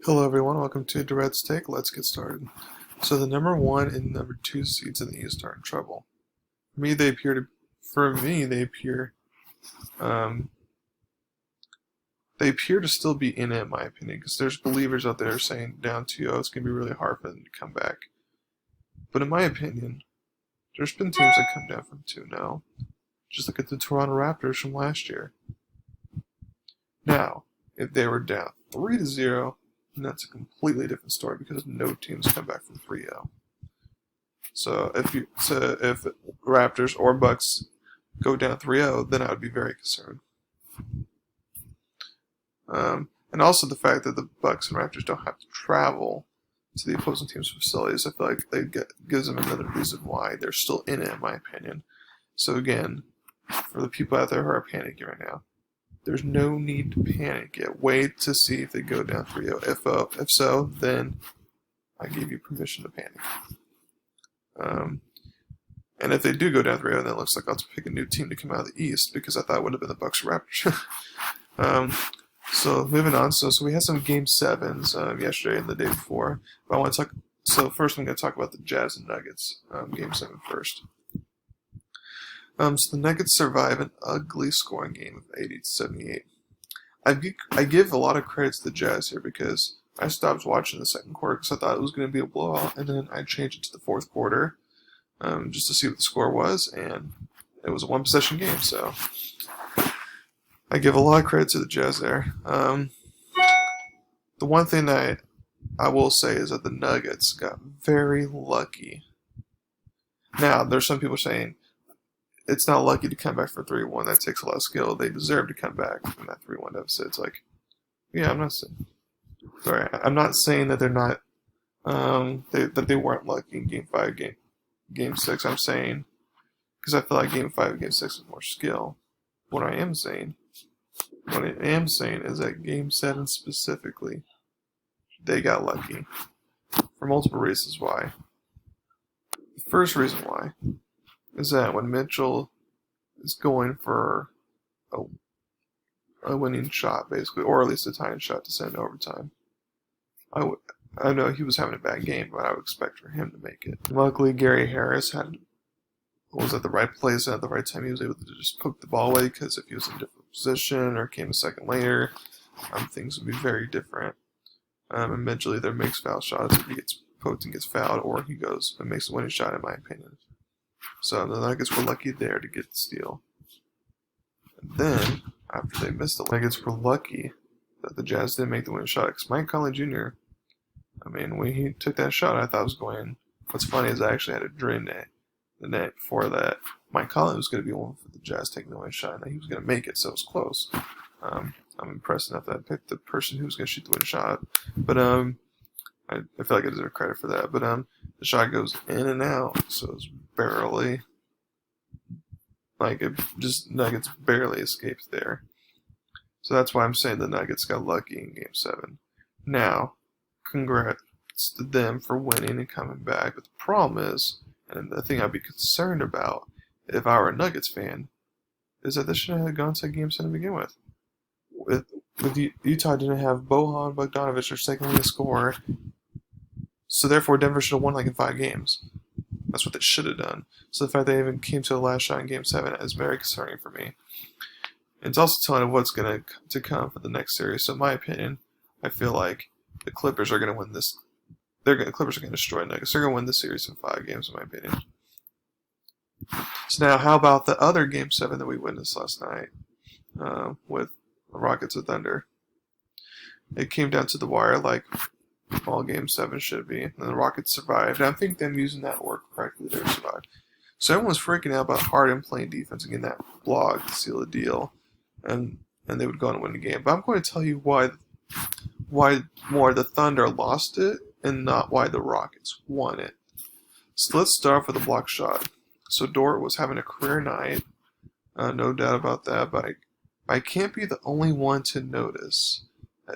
Hello everyone, welcome to Durrett's Take. Let's get started. So the number 1 and number 2 seeds in the East are in trouble. They appear to still be in it, in my opinion, because there's believers out there saying down 2-0, it's going to be really hard for them to come back. But in my opinion, there's been teams that come down from 2-0. Just look at the Toronto Raptors from last year. Now, if they were down 3-0, and that's a completely different story because no teams come back from 3-0. So if Raptors or Bucks go down 3-0, then I would be very concerned. And also the fact that the Bucks and Raptors don't have to travel to the opposing team's facilities, I feel like gives them another reason why they're still in it, in my opinion. So again, for the people out there who are panicking right now, there's no need to panic yet. Wait to see if they go down 3-0. If so, then I give you permission to panic. And if they do go down 3-0, then it looks like I'll have to pick a new team to come out of the East because I thought it would have been the Bucks or Raptors. So moving on. So we had some Game 7s yesterday and the day before. But I want to talk. So first I'm going to talk about the Jazz and Nuggets. Game 7 first. So the Nuggets survive an ugly scoring game of 80-78. I give a lot of credit to the Jazz here because I stopped watching the second quarter because I thought it was going to be a blowout, and then I changed it to the fourth quarter just to see what the score was, and it was a one-possession game. So I give a lot of credit to the Jazz there. The one thing that I will say is that the Nuggets got very lucky. Now, there's some people saying it's not lucky to come back for 3-1. That takes a lot of skill. They deserve to come back from that 3-1 deficit. It's like, yeah, I'm not saying that they're not, that they weren't lucky in Game 5, Game 6. I'm saying, because I feel like Game 5 and Game 6 is more skill. What I am saying is that Game 7 specifically, they got lucky for multiple reasons why. The first reason why is that when Mitchell is going for a winning shot, basically, or at least a tying shot to send overtime, I know he was having a bad game, but I would expect for him to make it. Luckily, Gary Harris was at the right place and at the right time. He was able to just poke the ball away because if he was in a different position or came a second later, things would be very different. And Mitchell either makes foul shots if he gets poked and gets fouled, or he goes and makes a winning shot, in my opinion. So the Nuggets were lucky there to get the steal. And then, after they missed the Nuggets were lucky that the Jazz didn't make the winning shot. Because Mike Conley Jr., when he took that shot, I thought it was going. What's funny is I actually had a dream the night before that Mike Conley was going to be one for the Jazz taking the winning shot, and that he was going to make it, so it was close. I'm impressed enough that I picked the person who was going to shoot the winning shot. But I feel like I deserve credit for that. But the shot goes in and out, so it's barely, Nuggets barely escaped there. So that's why I'm saying the Nuggets got lucky in Game 7. Now, congrats to them for winning and coming back. But the problem is, and the thing I'd be concerned about if I were a Nuggets fan, is that this should have gone to Game 7 to begin with. With Utah didn't have Bojan Bogdanovic, their second leading scorer. So therefore, Denver should have won in 5 games. That's what they should have done. So the fact they even came to the last shot in Game 7 is very concerning for me. And it's also telling of what's going to come for the next series. So in my opinion, I feel like the Clippers are going to win this. The Clippers are going to destroy Nuggets. They're going to win this series in 5 games, in my opinion. So now, how about the other Game 7 that we witnessed last night with the Rockets with Thunder? It came down to the wire like all Game 7 should be, and the Rockets survived. And I think them using that word correctly, they survived. So everyone's freaking out about Harden playing defense and getting that block to seal the deal, and they would go on and win the game. But I'm going to tell you why more the Thunder lost it and not why the Rockets won it. So let's start off with the block shot. So Durrett was having a career night, no doubt about that, but I can't be the only one to notice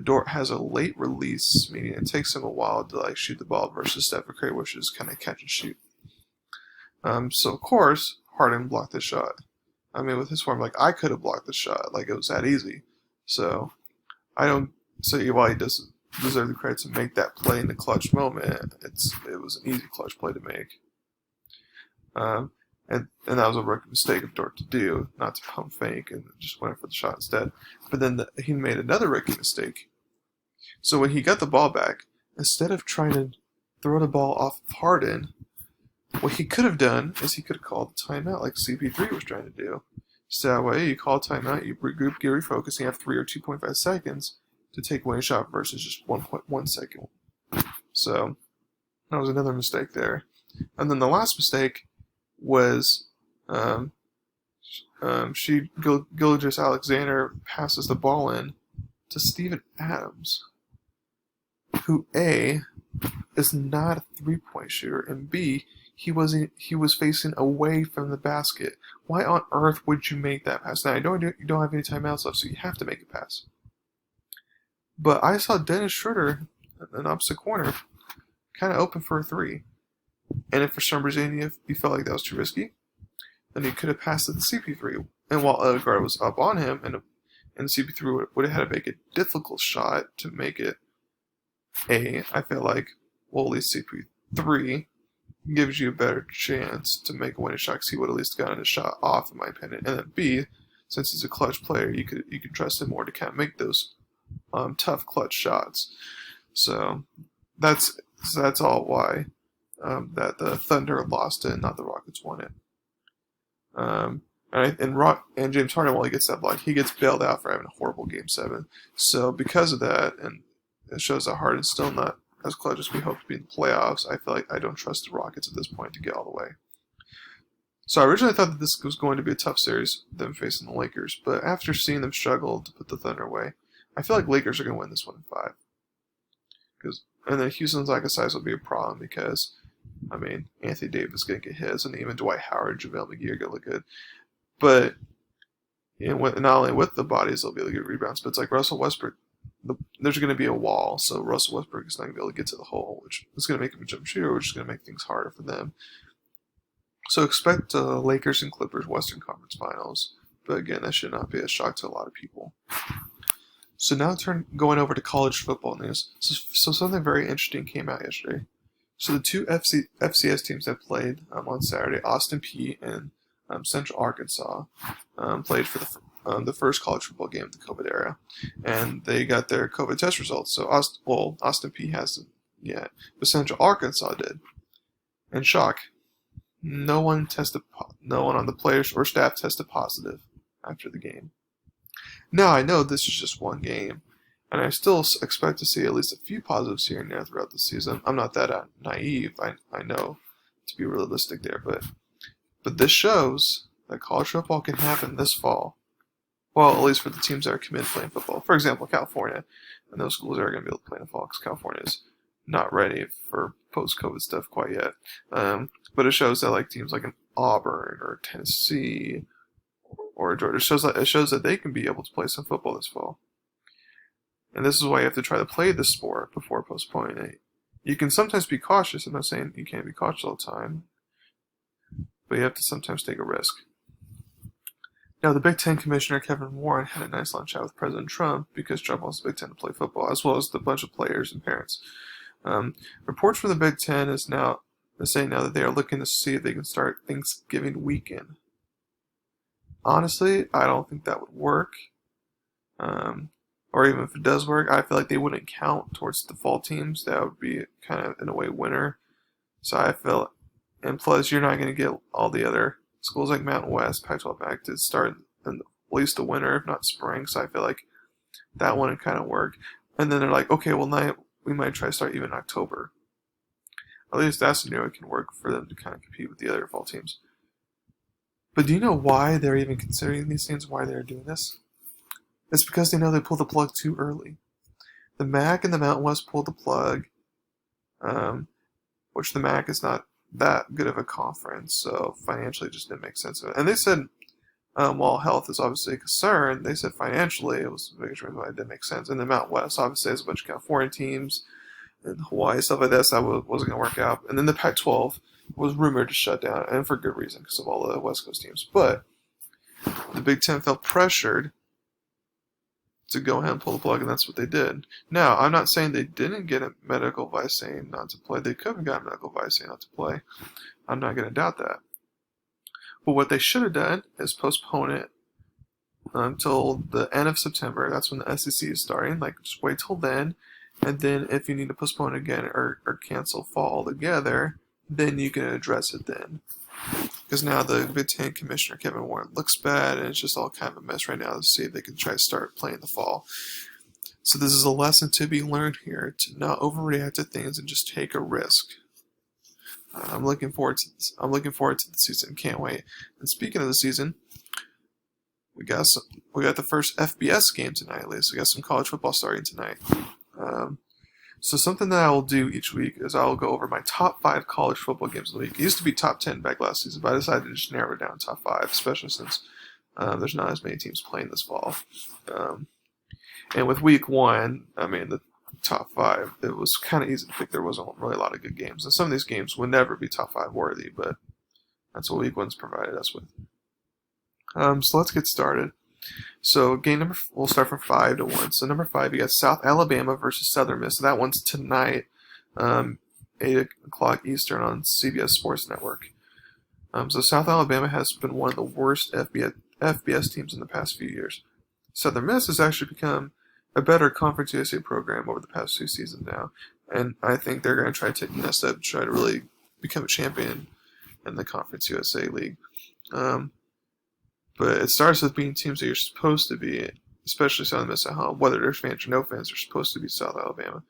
Durrett has a late release, meaning it takes him a while to shoot the ball versus Stephen Curry, which is kind of catch and shoot. So of course Harden blocked the shot. With his form, I could have blocked the shot, it was that easy. So I don't see why he doesn't deserve the credit to make that play in the clutch moment. It was an easy clutch play to make. And that was a rookie mistake of Durrett to do, not to pump fake and just went for the shot instead. But then he made another rookie mistake. So when he got the ball back, instead of trying to throw the ball off of Harden, what he could have done is he could have called a timeout like CP3 was trying to do. So that way you call a timeout, you regroup, get refocused, and you have 3 or 2.5 seconds to take away a shot versus just 1.1 second. So that was another mistake there. And then the last mistake was Gilgeous-Alexander passes the ball in to Steven Adams, who A, is not a three-point shooter, and B, he was facing away from the basket. Why on earth would you make that pass? Now, you don't have any timeouts left, so you have to make a pass. But I saw Dennis Schroeder in the opposite corner, kind of open for a three. And if for some reason you felt like that was too risky, then he could have passed it to CP3. And while Odegaard was up on him, and CP3 would have had to make a difficult shot to make it I feel like, well, at least CP3 gives you a better chance to make a winning shot because he would at least gotten a shot off, in my opinion. And then B, since he's a clutch player, you could trust him more to kind of make those tough clutch shots. So that's all why that the Thunder lost it, not the Rockets won it. And James Harden, while he gets that block, he gets bailed out for having a horrible Game 7. So because of that, and it shows that Harden's still not as clutch as we hope to be in the playoffs, I feel like I don't trust the Rockets at this point to get all the way. So I originally thought that this was going to be a tough series, them facing the Lakers, but after seeing them struggle to put the Thunder away, I feel like Lakers are going to win this one in 5. And then Houston's lack of size will be a problem because, I mean, Anthony Davis is going to get his, and even Dwight Howard, JaVale McGee are going to look good. But not only with the bodies, they'll be able to get rebounds, but it's like Russell Westbrook. There's going to be a wall, so Russell Westbrook is not going to be able to get to the hole, which is going to make him a jump shooter, which is going to make things harder for them. So expect Lakers and Clippers Western Conference Finals. But again, that should not be a shock to a lot of people. So now going over to college football news. So something very interesting came out yesterday. So the two FCS teams that played on Saturday, Austin Peay and Central Arkansas, played for the first college football game of the COVID era, and they got their COVID test results. So Austin Peay hasn't yet, but Central Arkansas did. And shock, no one on the players or staff tested positive after the game. Now I know this is just one game, and I still expect to see at least a few positives here and there throughout the season. I'm not that naive. I know to be realistic there, but this shows that college football can happen this fall. Well, at least for the teams that are committed to playing football. For example, California, and those schools are going to be able to play in the fall because California is not ready for post-COVID stuff quite yet. But it shows that like teams like an Auburn or Tennessee or Georgia, it shows that they can be able to play some football this fall. And this is why you have to try to play the sport before postponing it. You can sometimes be cautious. I'm not saying you can't be cautious all the time, but you have to sometimes take a risk. Now, the Big Ten Commissioner Kevin Warren had a nice long chat with President Trump because Trump wants the Big Ten to play football, as well as the bunch of players and parents. Reports from the Big Ten is saying now that they are looking to see if they can start Thanksgiving weekend. Honestly, I don't think that would work. Or even if it does work, I feel like they wouldn't count towards the fall teams. That would be kind of, in a way, winner. So I feel, and plus, you're not going to get all the other schools like Mountain West, Pac-12 back to start in at least the winter, if not spring. So I feel like that one would kind of work. And then they're like, okay, well, now we might try to start even October. At least that scenario can work for them to kind of compete with the other fall teams. But do you know why they're even considering these things, why they're doing this? It's because they know they pulled the plug too early. The MAC and the Mountain West pulled the plug, which the MAC is not that good of a conference, so financially it just didn't make sense. And they said, while health is obviously a concern, they said financially it was the biggest reason why it didn't make sense. And the Mountain West obviously has a bunch of California teams and Hawaii, stuff like that, so that wasn't going to work out. And then the Pac-12 was rumored to shut down, and for good reason, because of all the West Coast teams. But the Big Ten felt pressured to go ahead and pull the plug, and that's what they did. Now, I'm not saying they didn't get a medical advice saying not to play. They could have gotten medical advice saying not to play. I'm not going to doubt that. But what they should have done is postpone it until the end of September. That's when the SEC is starting. Like, just wait till then, and then if you need to postpone again or cancel fall altogether, then you can address it then. Because now the Big Ten Commissioner, Kevin Warren, looks bad, and it's just all kind of a mess right now to see if they can try to start playing the fall. So this is a lesson to be learned here, to not overreact to things and just take a risk. I'm looking forward to this. I'm looking forward to the season. Can't wait. And speaking of the season, we got the first FBS game tonight. At least we got some college football starting tonight. So something that I will do each week is I will go over my top 5 college football games of the week. It used to be top 10 back last season, but I decided to just narrow it down to top 5, especially since there's not as many teams playing this fall. And with week 1, I mean, the top 5, it was kind of easy to pick. There wasn't really a lot of good games. And some of these games would never be top 5 worthy, but that's what week 1's provided us with. So let's get started. So game we'll start from 5 to 1. So number 5, you got South Alabama versus Southern Miss. So that one's tonight, 8 o'clock Eastern on CBS Sports Network. So South Alabama has been one of the worst FBS teams in the past few years. Southern Miss has actually become a better Conference USA program over the past 2 seasons now, and I think they're going to try to take the next step, try to really become a champion in the Conference USA League. But it starts with being teams that you're supposed to be, especially Southern Miss at home. Whether there's fans or no fans, they're supposed to be South Alabama.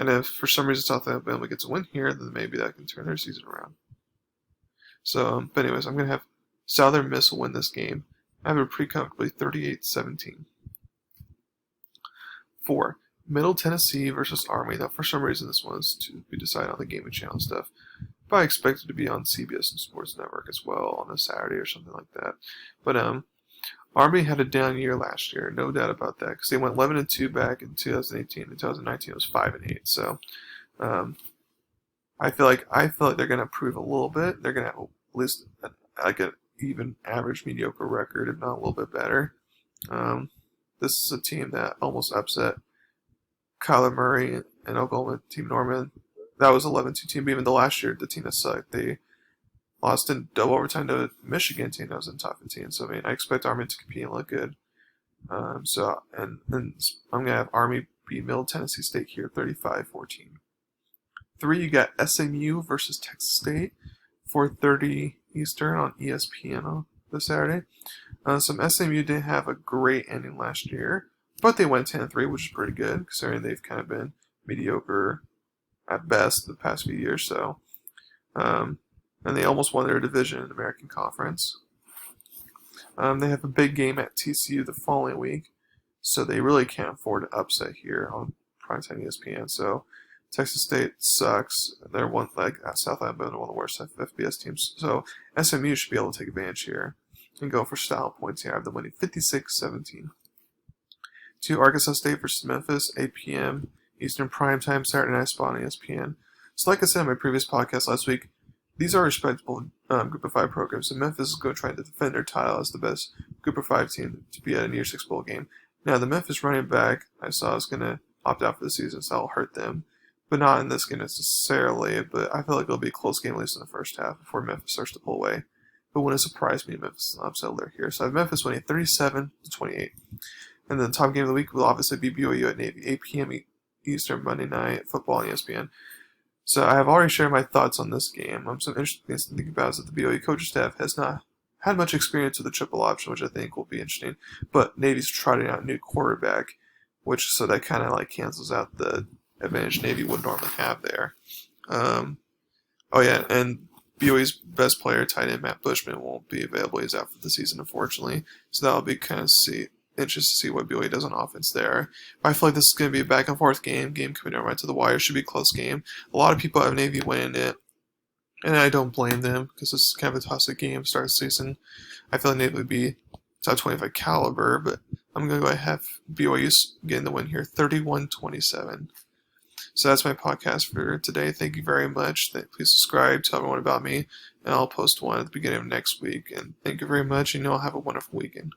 And if for some reason South Alabama gets a win here, then maybe that can turn their season around. So, but anyways, I'm going to have Southern Miss win this game. I have it pretty comfortably, 38-17. 4, Middle Tennessee versus Army. Now, for some reason, this one's to be decided on the Gaming Channel stuff. But I expect it to be on CBS and Sports Network as well on a Saturday or something like that. But Army had a down year last year, no doubt about that, because they went 11-2 back in 2018. In 2019, it was 5-8. So I feel like they're going to improve a little bit. They're going to have at least like an even average mediocre record, if not a little bit better. This is a team that almost upset Kyler Murray and Oklahoma team Norman. That was 11-2 team. Even the last year, the team that sucked, they lost in double overtime to a Michigan team that was in top 15. So, I mean, I expect Army to compete and look good. So I'm going to have Army beat Middle Tennessee State here, 35-14. 3, you got SMU versus Texas State, 4:30 Eastern on ESPN on this Saturday. Some SMU didn't have a great ending last year, but they went 10-3, which is pretty good, considering they've kind of been mediocre at best the past few years. So, and they almost won their division in the American Conference. They have a big game at TCU the following week, so they really can't afford an upset here on primetime ESPN. So, Texas State sucks. They're South Alabama, one of the worst FBS teams. So, SMU should be able to take advantage here and go for style points here. I have them winning 56-17. 2, Arkansas State versus Memphis, 8 p.m. Eastern Primetime, Saturday night spot on ESPN. So like I said in my previous podcast last week, these are respectable Group of 5 programs, and Memphis is going to try to defend their title as the best Group of 5 team to be at a New Year's 6 bowl game. Now, the Memphis running back I saw is going to opt out for the season, so that will hurt them. But not in this game necessarily, but I feel like it'll be a close game at least in the first half before Memphis starts to pull away. But wouldn't surprise me if Memphis is an upset alert here. So I have Memphis winning 37-28. And then the top game of the week will obviously be BYU at Navy, 8 p.m. Eastern Monday night football on ESPN. So I have already shared my thoughts on this game. Some interesting things to think about is that the BYU coaching staff has not had much experience with the triple option, which I think will be interesting. But Navy's trotting out a new quarterback, so that kind of like cancels out the advantage Navy would normally have there. And BYU's best player, tight end Matt Bushman, won't be available. He's out for the season, unfortunately. So that'll be kind of interesting to see what BYU does on offense there. But I feel like this is going to be a back and forth game coming down right to the wire. Should be a close game. A lot of people have Navy winning it, and I don't blame them because it's kind of a toss-up game start of the season. I feel like Navy would be top 25 caliber, but I'm going to go ahead and have BYU getting the win here, 31-27. So that's my podcast for today. Thank you very much. Please subscribe, tell everyone about me, and I'll post one at the beginning of next week. And thank you very much, and y'all have a wonderful weekend.